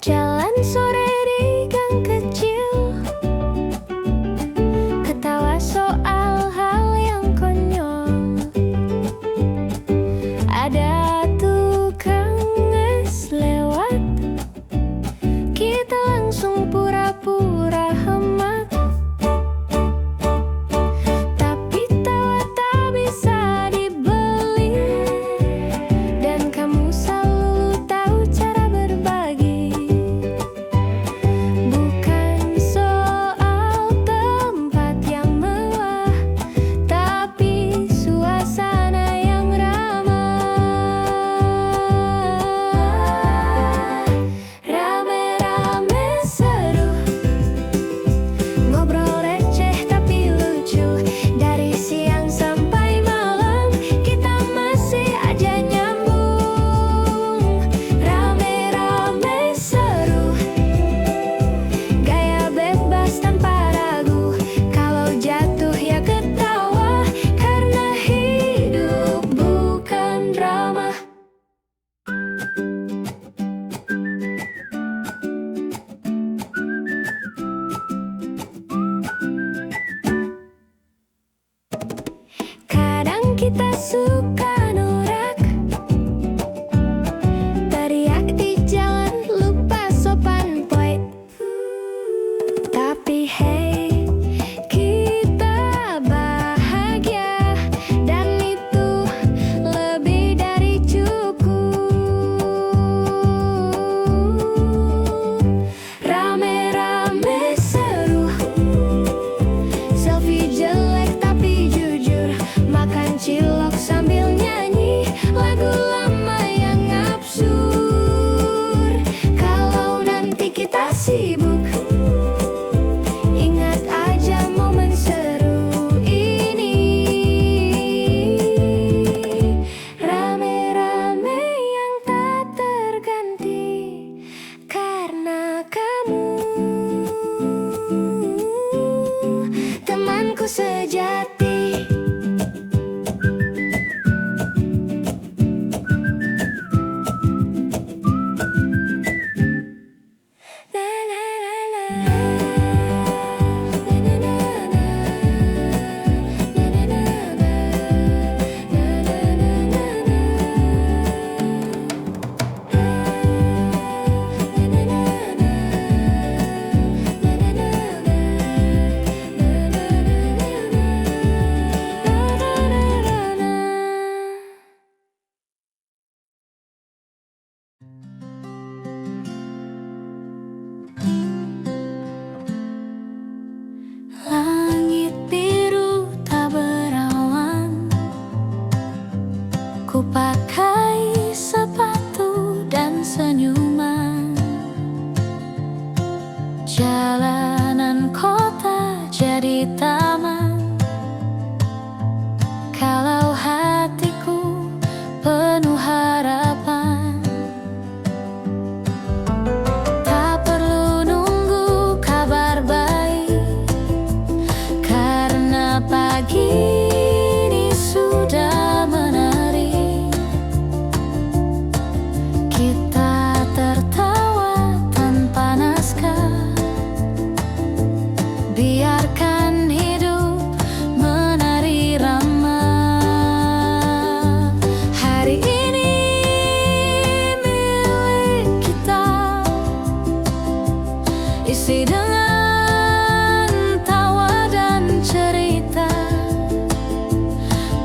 Jalan sore di gang kecil, ketawa soal hal yang konyol. Ada tukang es lewat, kita langsung pura-pura hemat. Tapi tawa tak bisa dibeli, dan kamu selalu tahu cara berbagi. Bukan soal tempat yang mewah, tapi suasana yang ramah. Rame-rame seru, ngobrol receh tapi lucu. Dari siang sampai malam, kita masih aja nyambung. Rame-rame seru, gaya bebas tanpa ragu. Kalau jatuh ya ketawa, karena hidup bukan drama. Kadang kita suka norak, teriak di jalan, lupa sopan poin. Tapi hey, kita bahagia, dan itu lebih dari cukup. Rame-rame seru, selfie jelek tapi jujur. Makan cilok sambil nyanyi lagu lama yang absurd. Kalau nanti kita sibuk, ingat aja momen seru ini. Rame-rame yang tak terganti, karena kamu temanku sejati. Langit biru tak berawan, ku pakai sepatu dan senyuman. Jalanan kota jadi taman, kalau hatiku penuh harapan. Tak perlu nunggu kabar baik, karena pagi ini sudah menarik. Kita tertawa tanpa naskah, biarkan hidup menari ramah. Hari ini milik kita, isi dengan tawa dan cerita.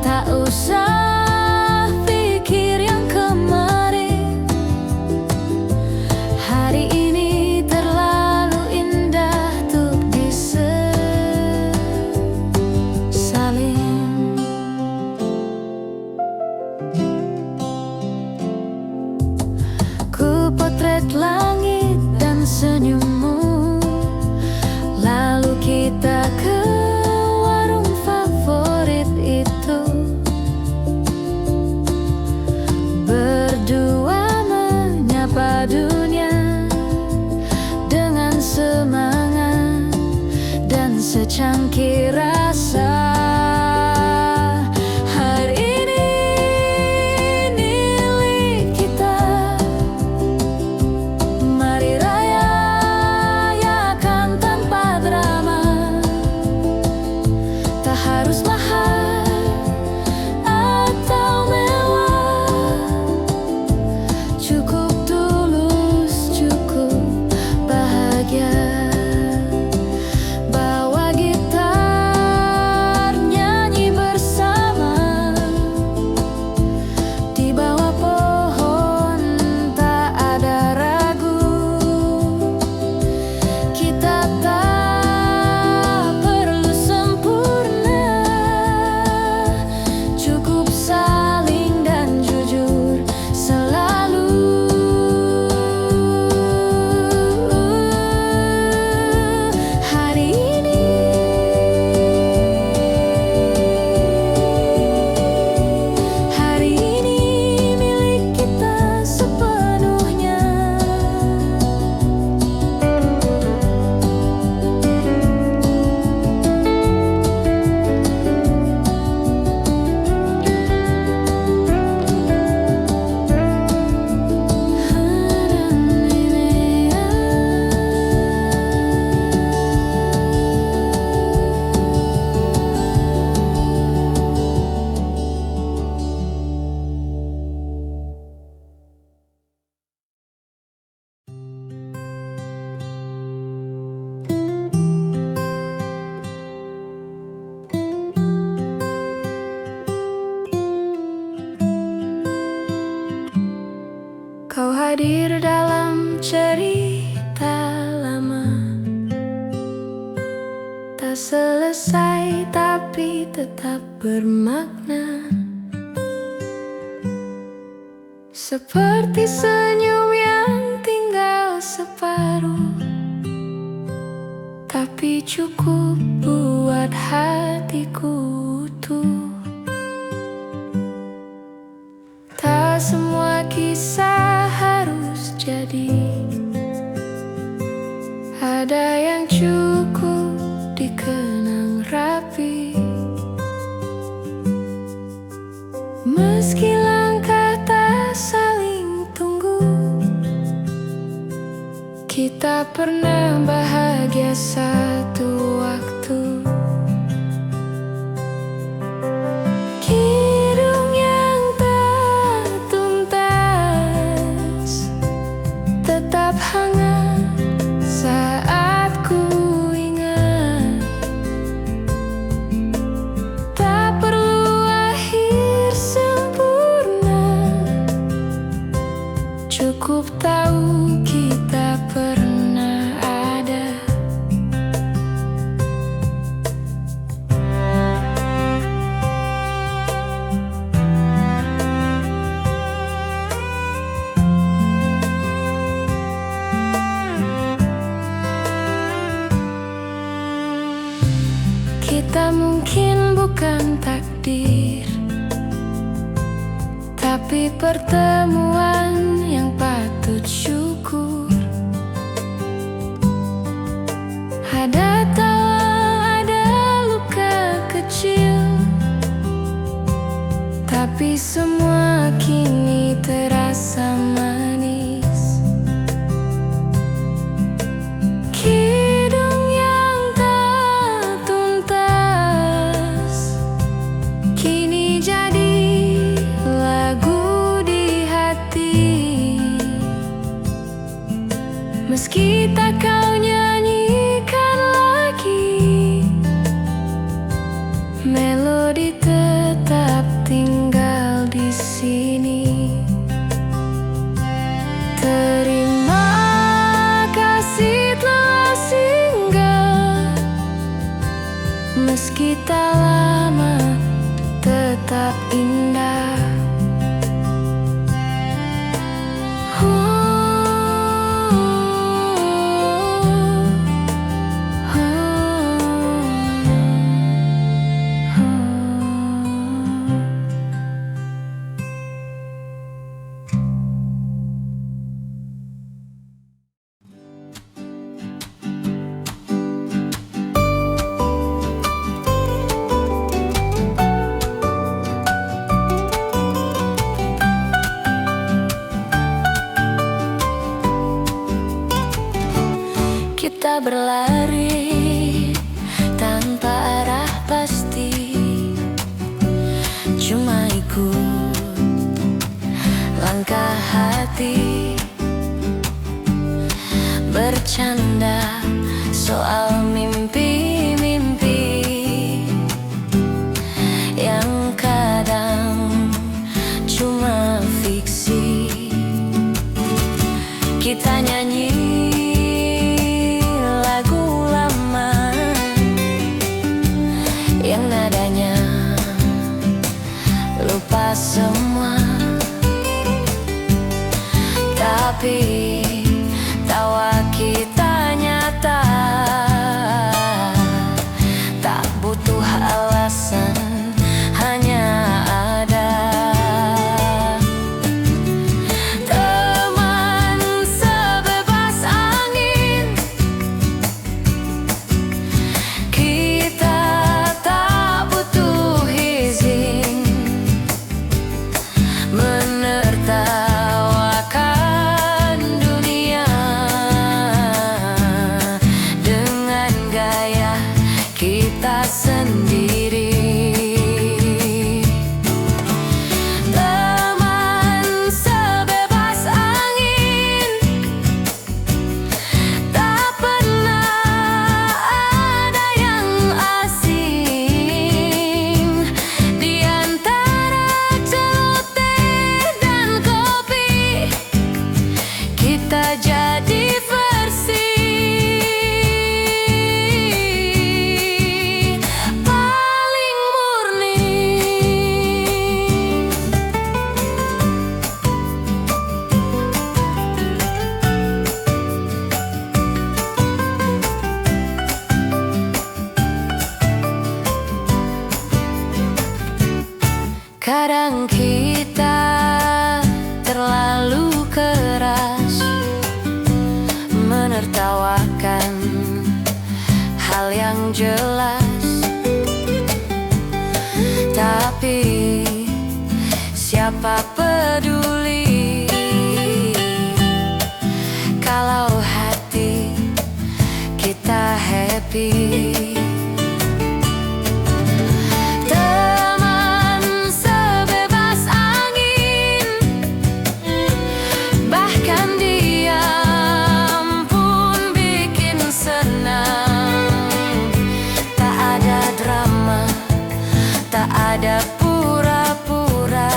Tak usah pikir yang kemarin, hari ini terlalu indah untuk disesalin. Ku potret langit dan senyummu, lalu kita ke warung favorit itu. Berdua menyapa dunia dengan semangat dan secangkir rasa. Hari ini milik kita, mari hadir dalam cerita lama, tak selesai tapi tetap bermakna. Seperti senyum yang tinggal separuh, tapi cukup buat hatiku utuh. Tak semua kisah harus jadi, ada yang cukup dikenang rapi. Meski langkah tak saling tunggu, kita pernah bahagia satu waktu. Kidung yang tak tuntas tetap hangat saat ku ingat. Tak perlu akhir sempurna, cukup tahu kita pernah ada. Kita mungkin bukan takdir, tapi pertemuan yang patut syukur. Ada tawa, ada luka kecil, tapi semua kini terasa manis. Kidung yang tak tuntas kini jadi lagu di hati. Meski tak kau nyanyikan lagi, melodi tetap tinggal di sini. Terima kasih telah singgah, meski tak lama tetap indah. Kita berlari tanpa arah pasti, cuma ikut langkah hati. Bercanda soal mimpi-mimpi yang kadang cuma fiksi. Kita nyanyi lagu lama yang nadanya lupa semua, tapi tawa kita nyata. Tak butuh alasan, hanya ada. Teman sebebas angin, kita tak butuh izin menertawakan dunia. jadi versi paling murni. Kadang kita terlalu keras menertawakan hal yang jelas, tapi siapa peduli kalau hati kita happy. Ada pura-pura,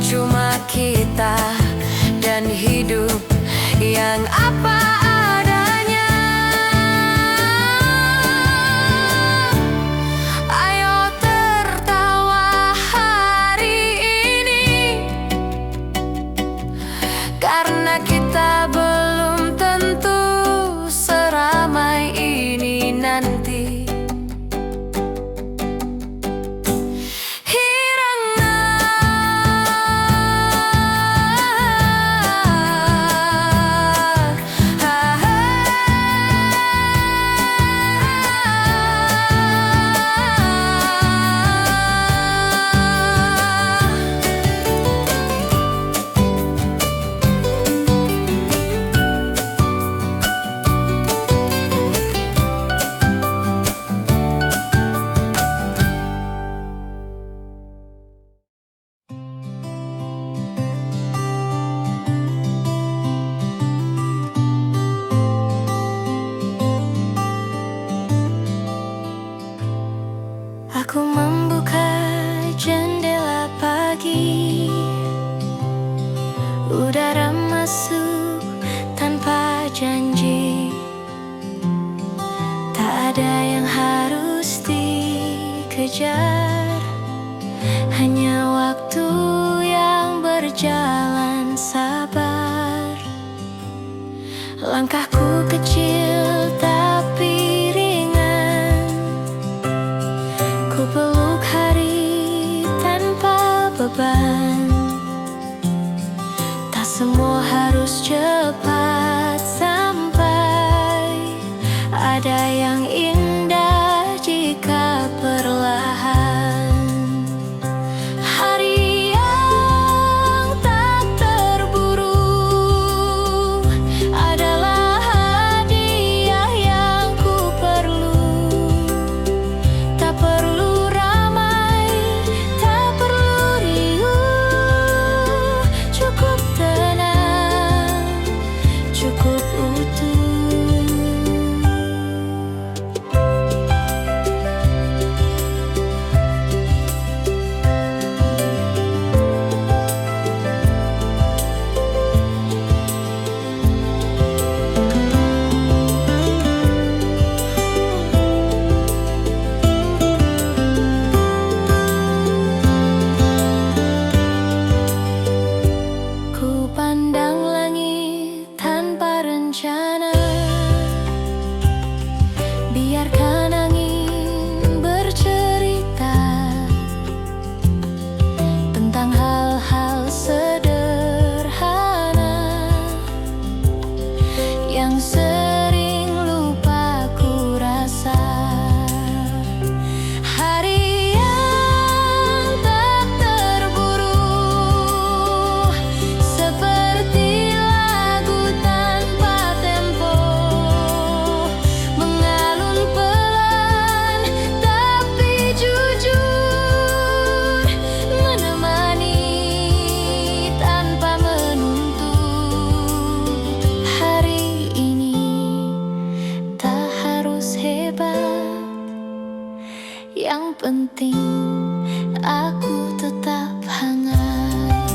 cuma kita dan hidup yang apa adanya. Ayo tertawa hari ini, karena kita belum tentu seramai ini nanti. Aku membuka jendela pagi, udara masuk tanpa janji. Tak ada yang harus dikejar, hanya waktu yang berjalan sabar. Langkahku kecil tapi ku peluk hari tanpa beban. Tak semua harus cepat sampai, ada yang indah jika perlahan. Hari yang tak terburu adalah hadiah yang ku perlu. Tak perlu cukup utuh. penting aku tetap hangat.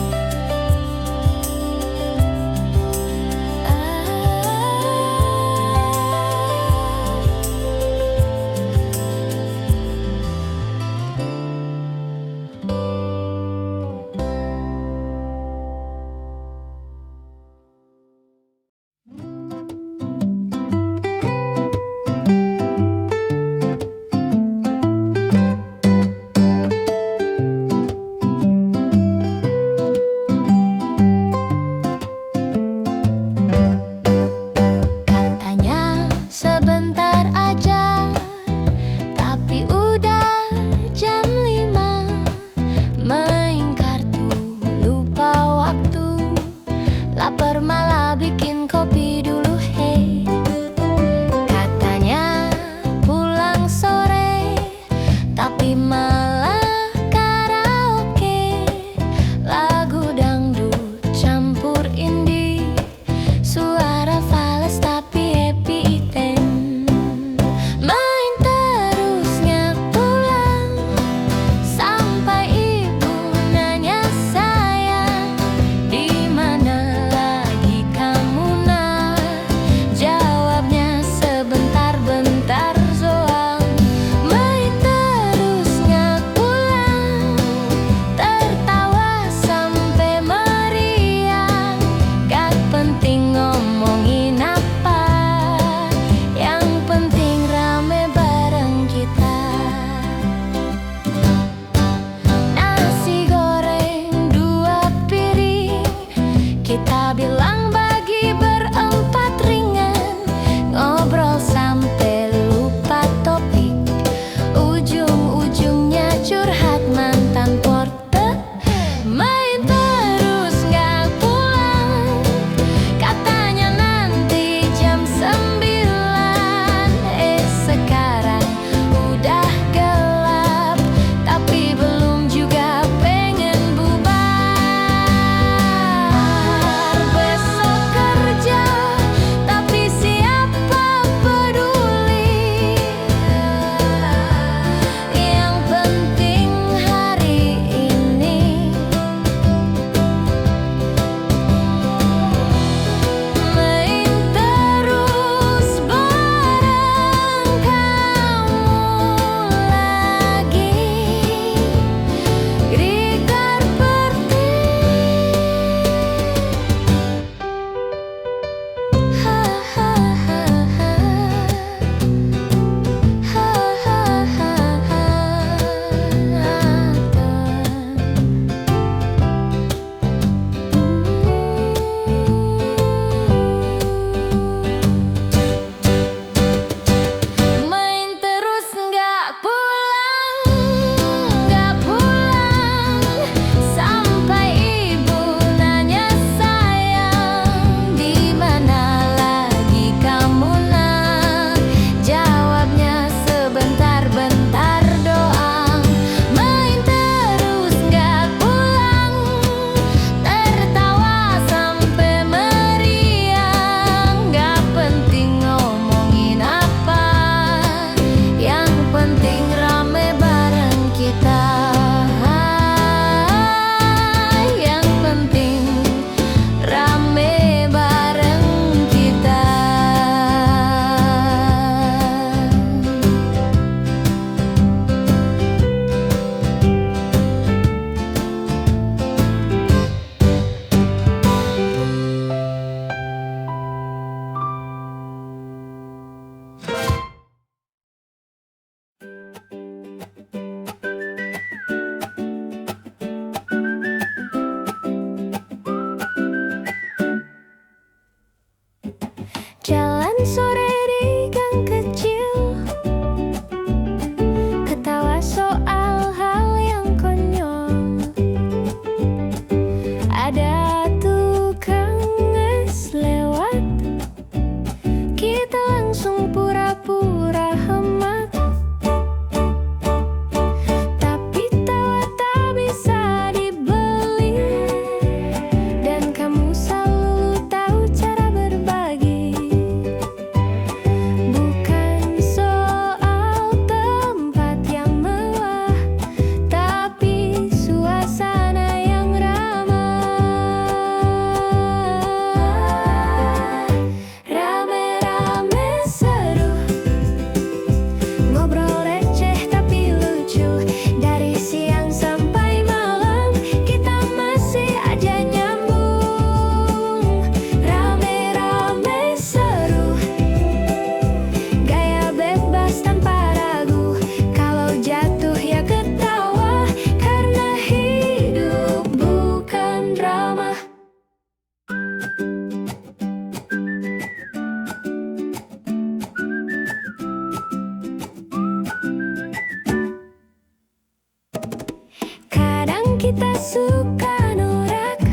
suka norak,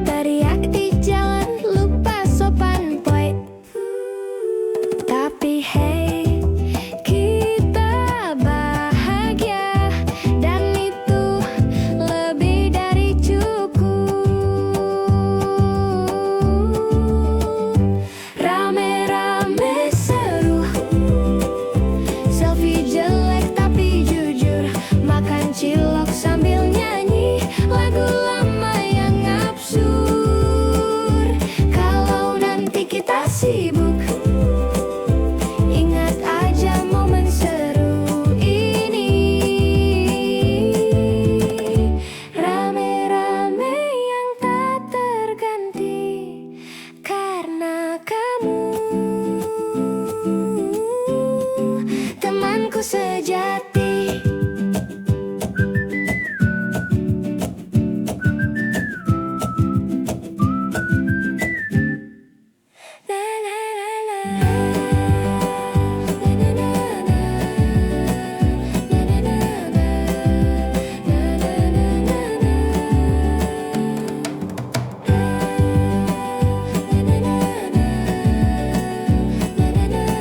teriak di jalan, lupa sopan boy. Tapi hey, kita bahagia, dan itu lebih dari cukup. Rame-rame seru, selfie jelek tapi jujur, makan cilok sambil nyanyi lagu lama yang absurd. Kalau nanti kita sibuk, ingat aja momen seru ini. Rame-rame yang tak terganti karena kamu, temanku sejati. Na na na na. Na na na na. Na na na na. Na na na na na. Na na na na. Na na na na.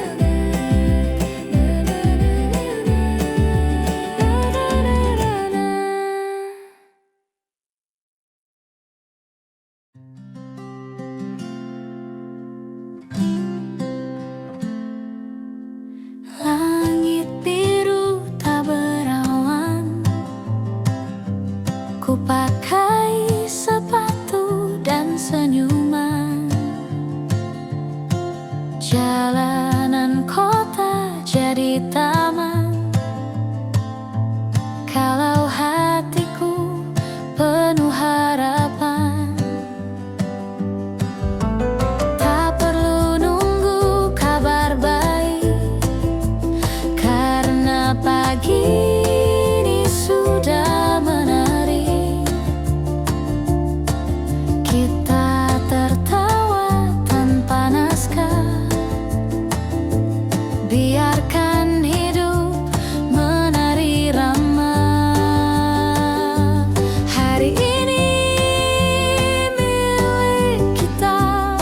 Na na na na. Langit biru tak berawan, ku pakai sepatu dan senyuman. Jalanan kota jadi taman, kalau hatiku penuh harapan. Tak perlu nunggu kabar baik, karena pagi ini sudah menarik. Kita tertawa tanpa naskah, biarkan hidup menari ramah. Hari ini milik kita,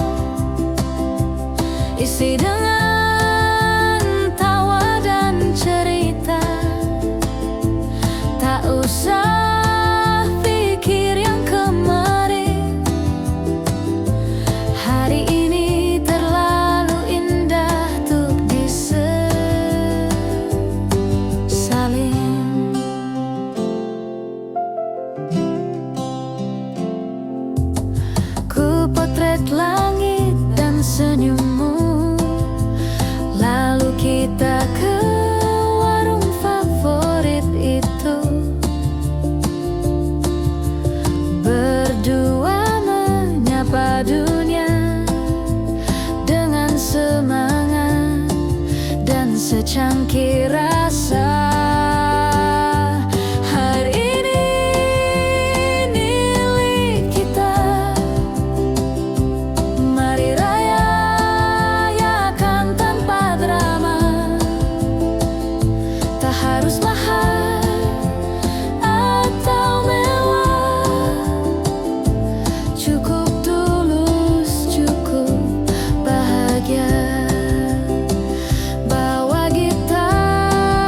isi dengan tawa dan cerita. Tak usah pikir yang kemarin, hari ini terlalu indah untuk disesalin. Ku potret langit dan senyummu, lalu kita ke warung favorit itu. Berdua menyapa dunia dengan semangat dan secangkir rasa. Hari ini milik kita, mari rayakan tanpa drama. Tak harus mahal atau mewah, cukup tulus, cukup bahagia. Bawa gitar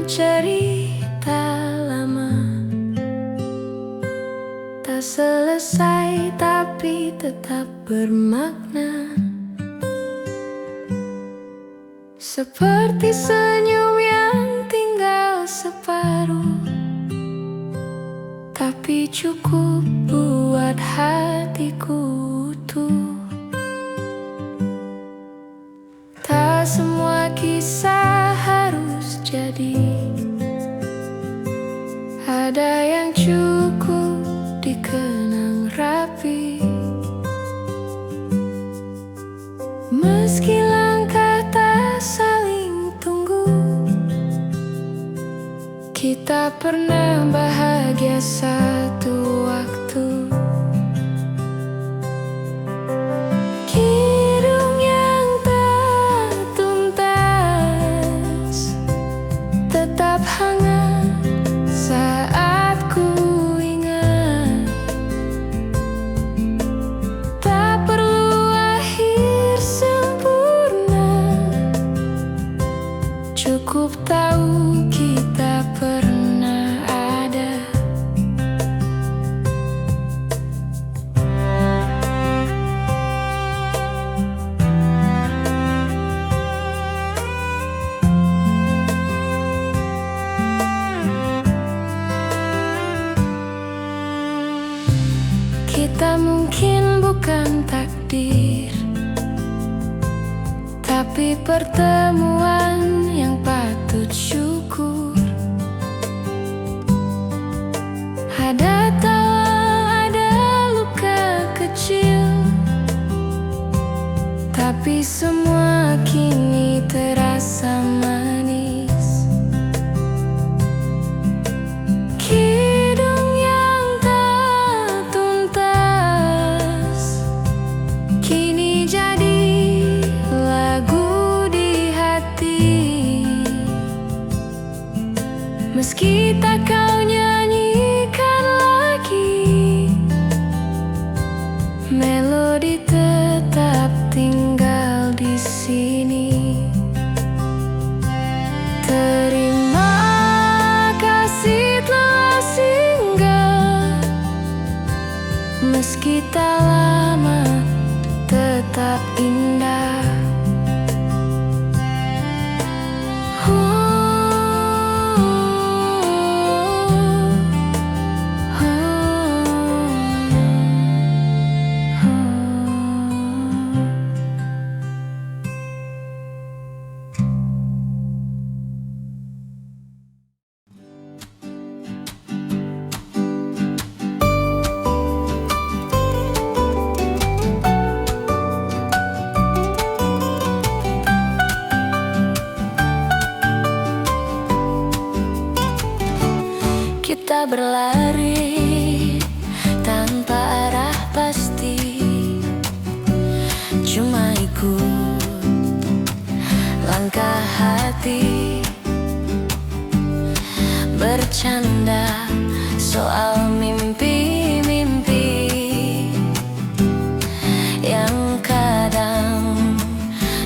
cerita lama, tak selesai tapi tetap bermakna. Seperti senyum yang tinggal separuh, tapi cukup buat hatiku utuh. Tak semua kisah harus jadi, ada yang cukup dikenang rapi. Meski langkah tak saling tunggu, kita pernah bahagia satu waktu. Kidung yang tak tuntas tetap hangat saat ku ingat. Tak perlu akhir sempurna, cukup tahu kita pernah ada. Kita mungkin bukan takdir, tapi pertemuan yang patut syukur. Ada tawa, ada luka kecil, tapi semua kini terasa manis. Kidung yang tak tuntas kini jadi lagu di hati. Meski tak kau nyanyikan lagi, melodi tetap tinggal di sini. Terima kasih telah singgah, meski tak lama tetap indah. Kita berlari tanpa arah pasti, cuma ikut langkah hati. Bercanda soal mimpi-mimpi yang kadang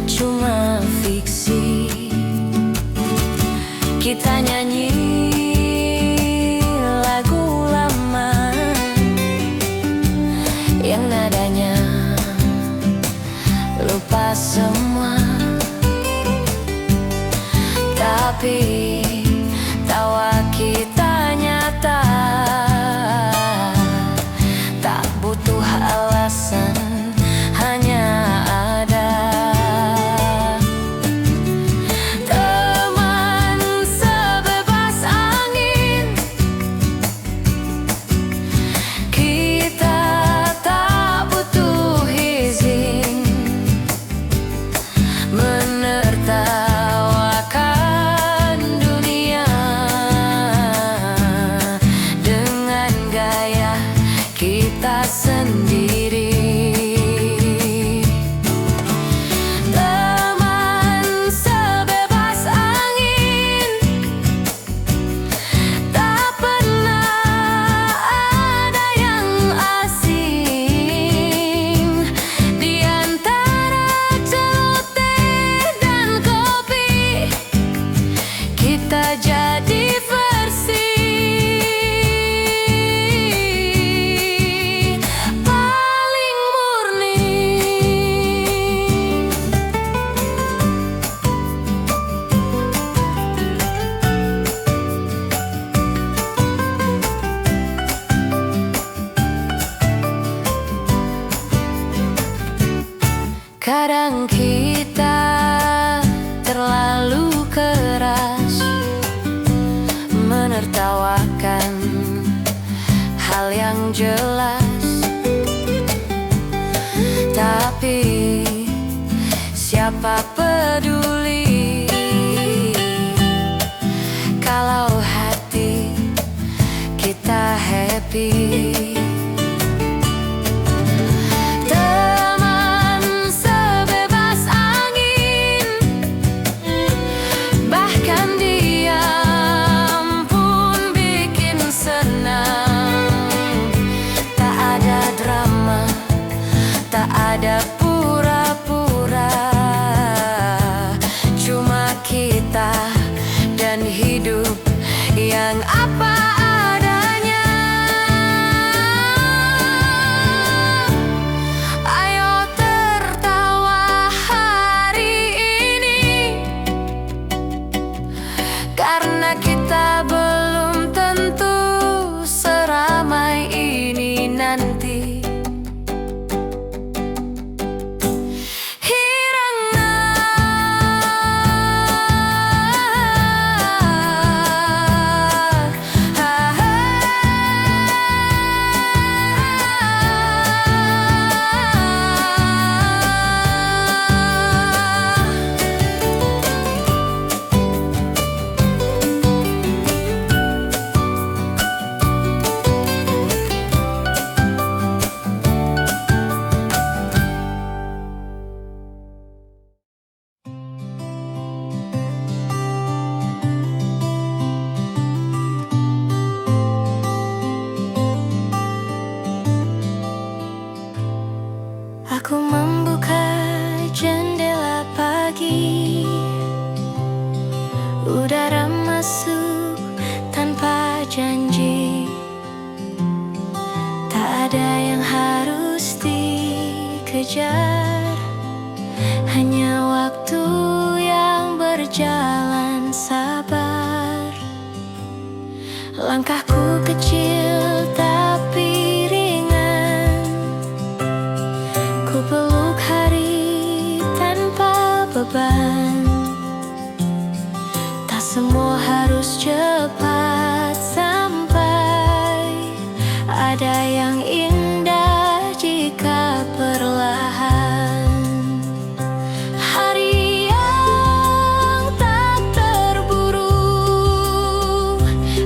cuma fiksi. Kita nyanyi lagu lama yang nadanya lupa semua, tapi tawa kita nyata. Tak butuh alasan, hanya ada. Teman sebebas angin, kita tak butuh izin menertawakan dunia dengan gaya kita sendiri. Teman sebebas angin, tak pernah ada yang asing. Di antara celoteh dan kopi, kita jadi melupakan hal yang jelas. Tapi siapa peduli kalau hati kita happy. Teman sebebas angin, bahkan diam pun bikin senang. Tak ada drama, tak ada pura-pura, cuma kita dan hidup yang apa adanya. Ayo tertawa hari ini, karena kita belum tentu seramai ini nanti. Aku membuka jendela pagi, udara masuk tanpa janji. Tak ada yang harus dikejar, hanya waktu yang berjalan sabar. Langkahku kecil tapi ringan, ku peluk hari tanpa beban. Tak semua harus cepat sampai, ada yang indah jika perlahan. Hari yang tak terburu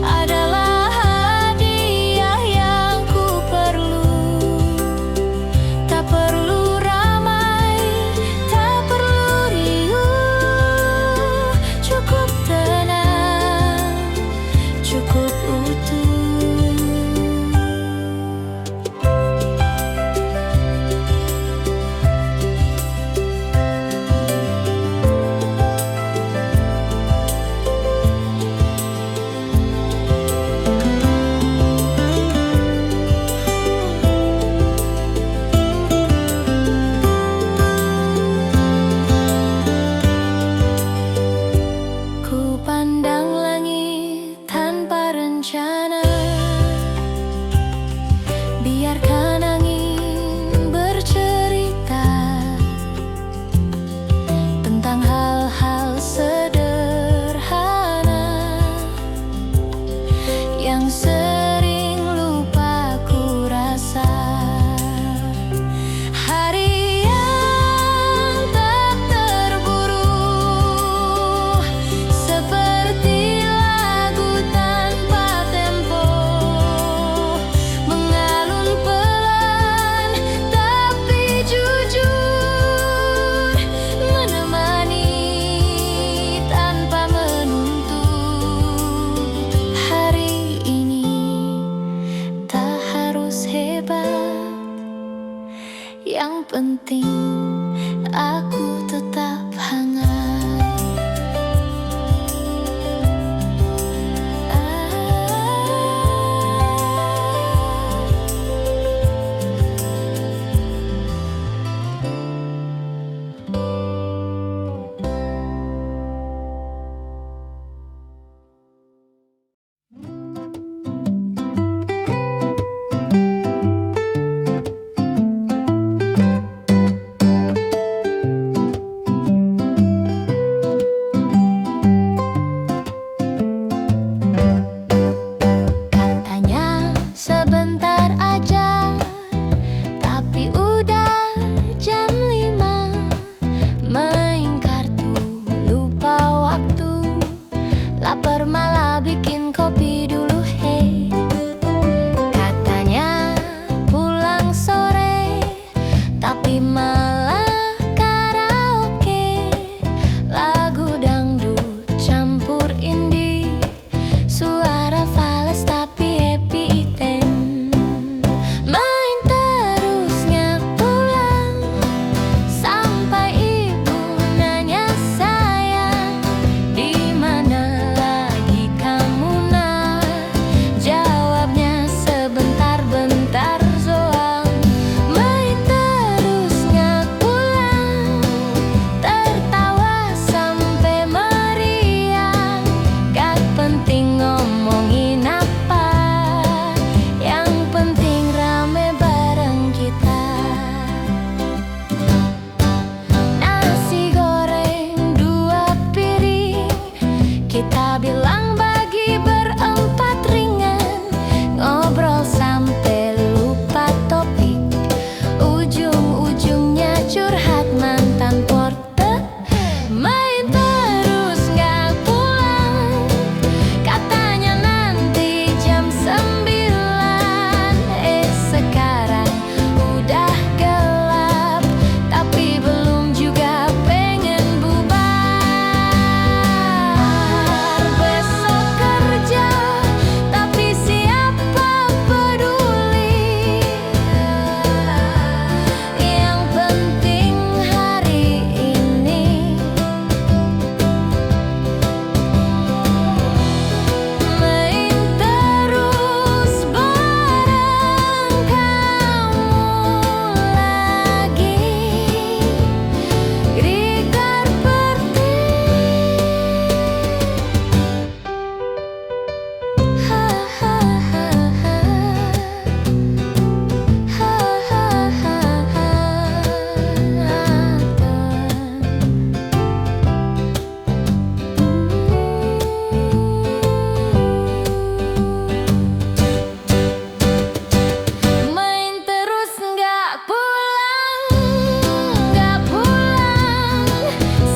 adalah hadiah yang ku perlu. Tak perlu ramai, tak perlu riuh, cukup tenang, cukup utuh. Ku pandang langit tanpa rencana, biarkan angin bercerita tentang hal-hal sederhana yang sering lupa ku rasa. Hari yang tak terburu, seperti lagu tanpa tempo, mengalun pelan tapi jujur, menemani tanpa menuntut. Hari ini tak harus hebat, yang penting aku tetap hangat. lapar malah bikin kopi dulu hey. Katanya pulang sore tapi malah karaoke, lagu dangdut campur indie, suara fales tapi happy ten. Main terus nggak pulang sampai ibu nanya sayang, di mana lagi kamu nak? Jawabnya sebentar-bentar doang. Main terus nggak pulang, tertawa sampai meriang. Gak penting ngomongin apa, yang penting rame bareng kita. Nasi goreng 2 piring, kita bilang bagi berempat ringan. Ngobrol sampai lupa topik, ujung-ujungnya curhat mantan porter. Main terus nggak pulang, katanya nanti jam 9. Sekarang udah gelap, tapi belum juga pengen bubar. Besok kerja, tapi siapa peduli? Yang penting hari ini main terus bareng kamu lagi. Grigar Pertiwi. Ha ha ha ha. Ha ha ha ha. Main terus nggak pulang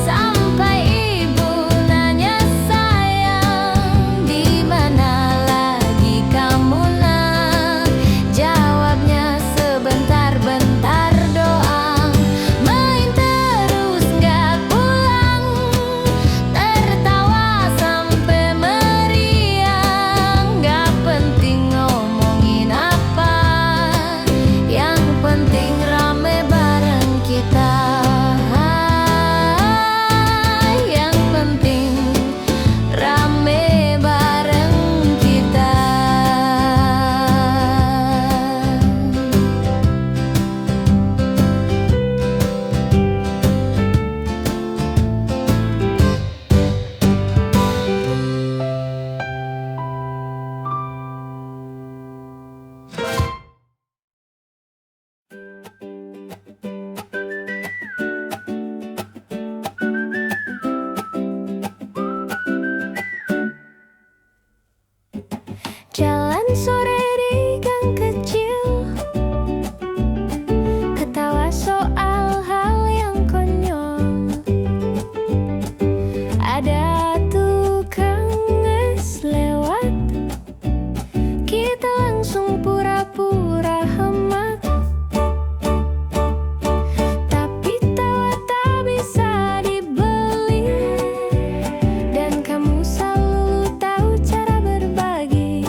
sampai ibu nanya sayang, di mana lagi kamu nak? Jawabnya sebentar-bentar doang. Main terus nggak pulang, tertawa sampai meriang. Gak penting ngomongin apa, yang penting rame bareng kita. Yang penting rame bareng kita. Jalan sore di gang kecil, ketawa soal hal yang konyol. Ada tukang es lewat, kita langsung pura-pura hemat. Tapi tawa tak bisa dibeli, dan kamu selalu tahu cara berbagi.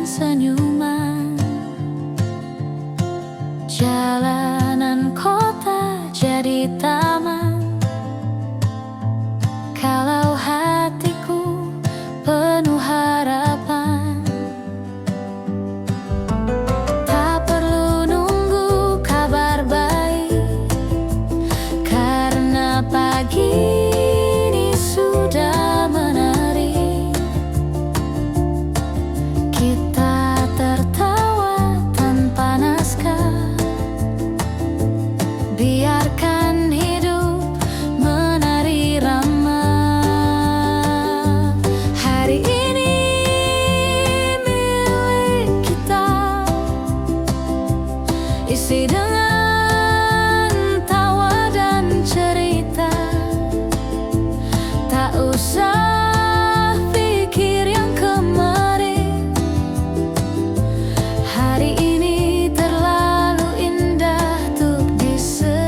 senyuman. Jalanan kota jadi taman kalau hatiku penuh harapan. Tak perlu nunggu kabar baik, karena pagi ini sudah menari. Kita tertawa tanpa naskah, biarkan hidup menari rama. Hari ini milik kita, isi dengan tawa dan cerita. Tak usah pikir yang kemarin, hari ini terlalu indah untuk disesalin.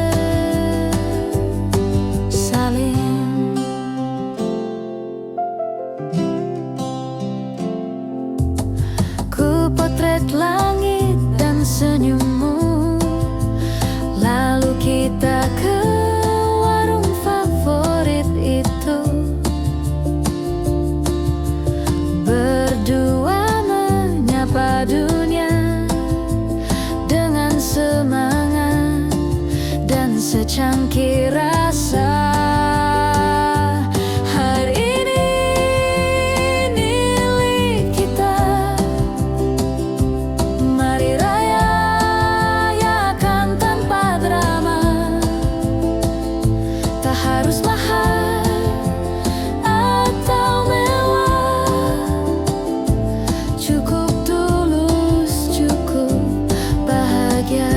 Ku potret langit dan senyummu, lalu kita ke warung favorit itu. Berdua menyapa dunia dengan semangat dan secangkir rasa. Hari ini milik kita, mari rayakan tanpa drama. Tak harus mahal atau mewah, cukup tulus, cukup bahagia.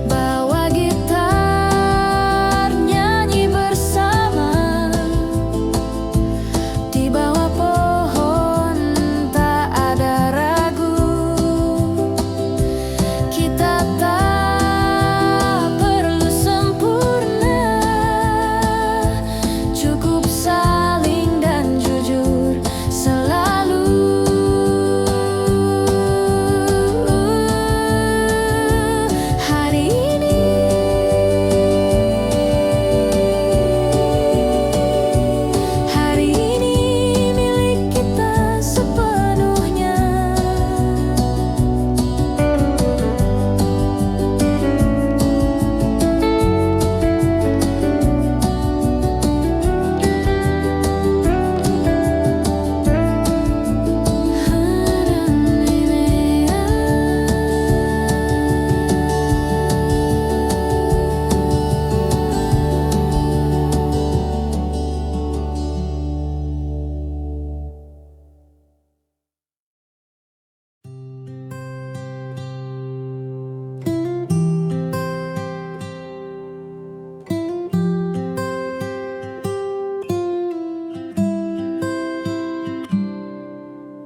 Bawa gitar, nyanyi bersama di bawah pohon, tak ada ragu. Kita tak perlu sempurna, cukup saling dan jujur selalu. Hari ini milik kita sepenuhnya.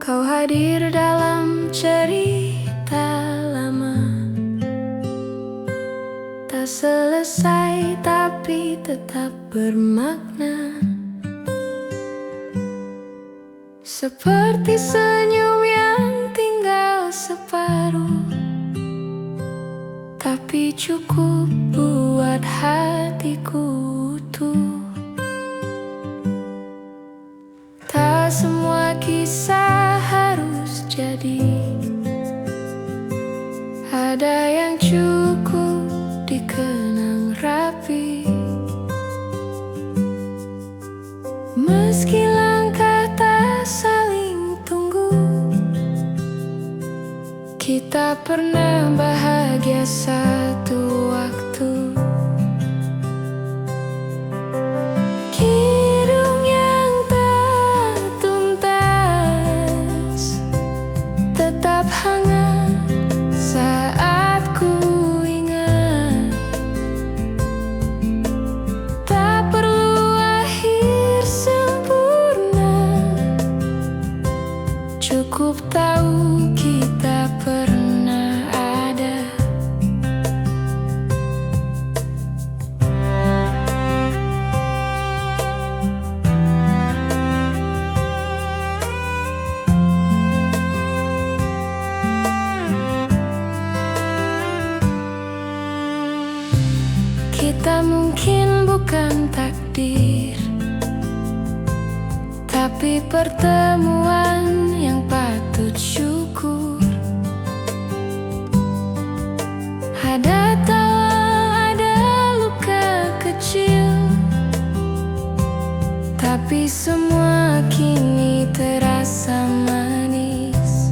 Kau hadir dalam cerita lama, tak selesai tapi tetap bermakna. Seperti senyum yang tinggal separuh, tapi cukup buat hatiku utuh. Tak semua kisah harus jadi, ada yang cukup dikenang rapi. Meski langkah tak saling tunggu, kita pernah bahagia satu waktu. Kidung yang tak tuntas tetap hangat saat ku ingat. Tak perlu akhir sempurna, cukup tahu kita pernah ada. bukan takdir, tapi pertemuan yang patut syukur. Ada tawa, ada luka kecil, tapi semua kini terasa manis.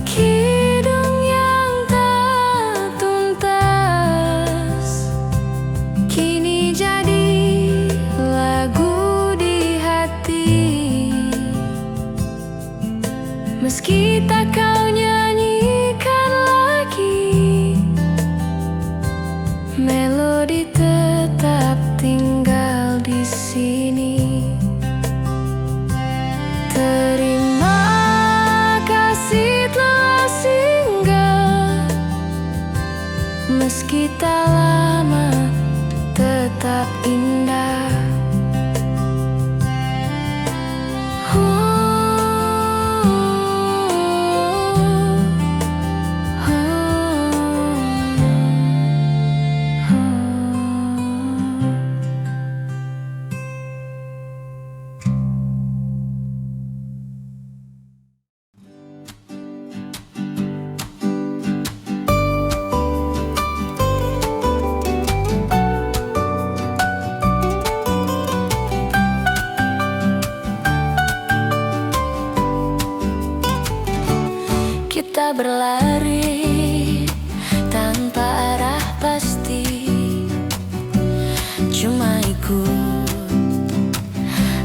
Kidung yang tak tuntas kini jadi lagu di hati. Meski tak kau nyanyikan lagi, melodi tetap tinggal di sini. Terima kasih telah singgah, meski tak lama tetap indah. Kita berlari tanpa arah pasti, cuma ikut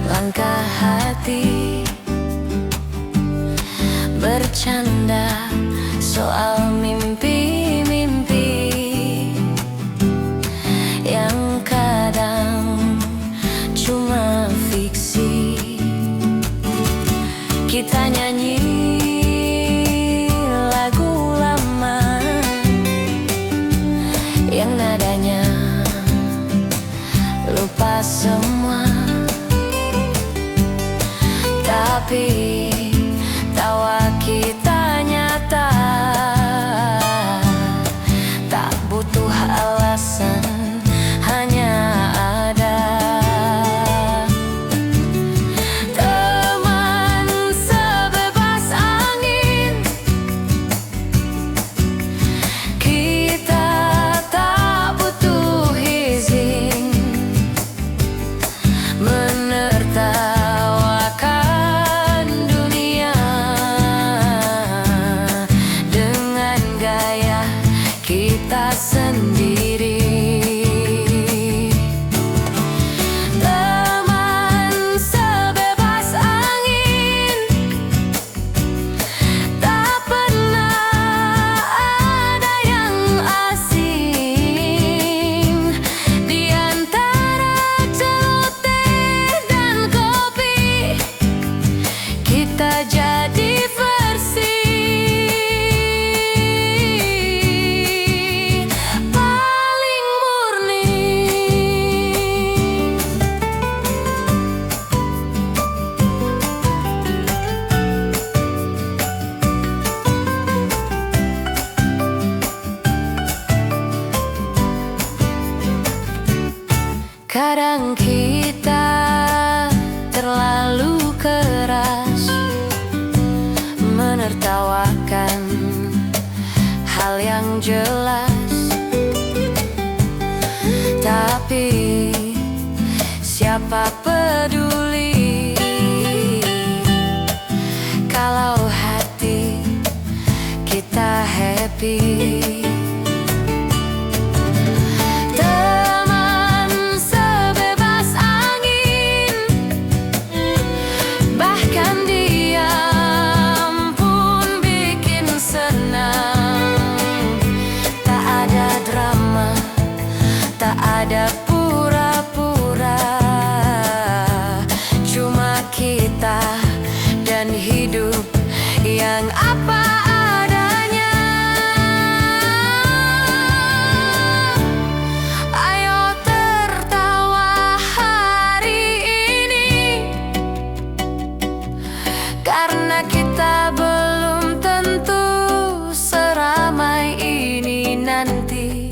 langkah hati, bercanda soal mimpi-mimpi yang kadang cuma fiksi. Kita nyanyi lagu lama yang nadanya lupa semua, tapi tawa kita nyata, tak butuh alasan, hanya ada. Teman sebebas angin, kita tak butuh izin menertawakan dunia dengan gaya kita sendiri. Teman sebebas angin, tak pernah ada yang asing. Di antara celoteh dan kopi, kita jadi versi paling murni. Kadang kita terlalu keras menertawakan hal yang jelas, tapi siapa peduli kalau hati kita happy. Teman sebebas angin, bahkan diam pun bikin senang. Tak ada drama, tak ada pura-pura, cuma kita dan hidup yang apa adanya. Ayo tertawa hari ini, karena kita belum tentu seramai ini nanti.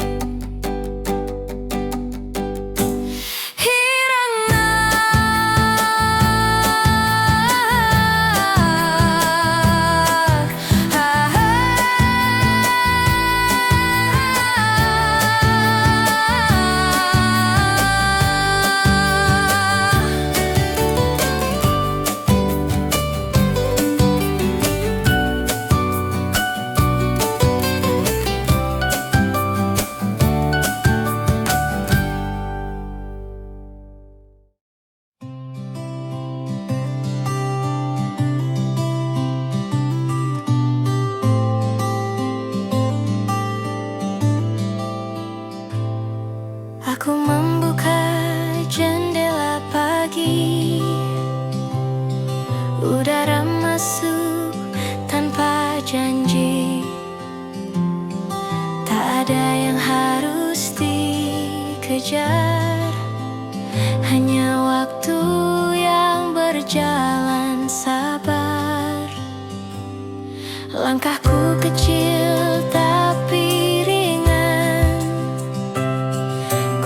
Udara masuk tanpa janji, tak ada yang harus dikejar, hanya waktu yang berjalan sabar. Langkahku kecil tapi ringan,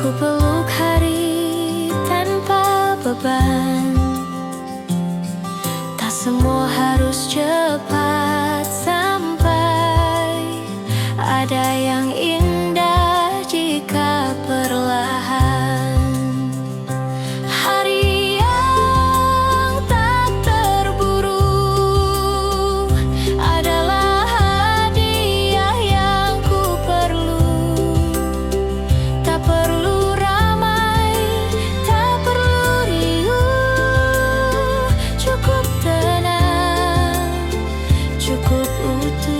ku peluk hari tanpa beban. Tak semua harus cepat sampai, ada yang indah jika perlahan. Hari yang tak terburu adalah hadiah yang ku perlu. Tak perlu ramai, tak perlu riuh, cukup tenang, cukup utuh.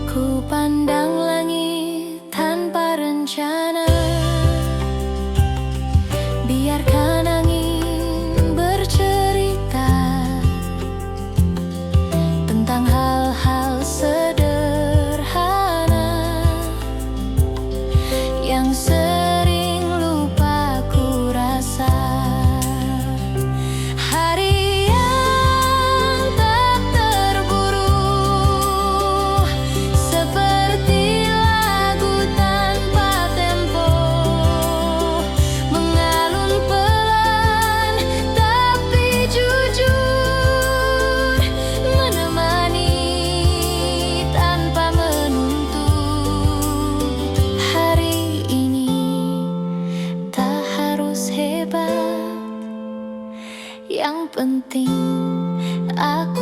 Ku pandang langit tanpa rencana, biarkan angin bercerita tentang hal-hal sederhana yang sering lupa ku rasa. Hari yang tak terburu, seperti lagu tanpa tempo, mengalun pelan tapi jujur, menemani tanpa menuntut. Hari ini tak harus hebat, yang penting aku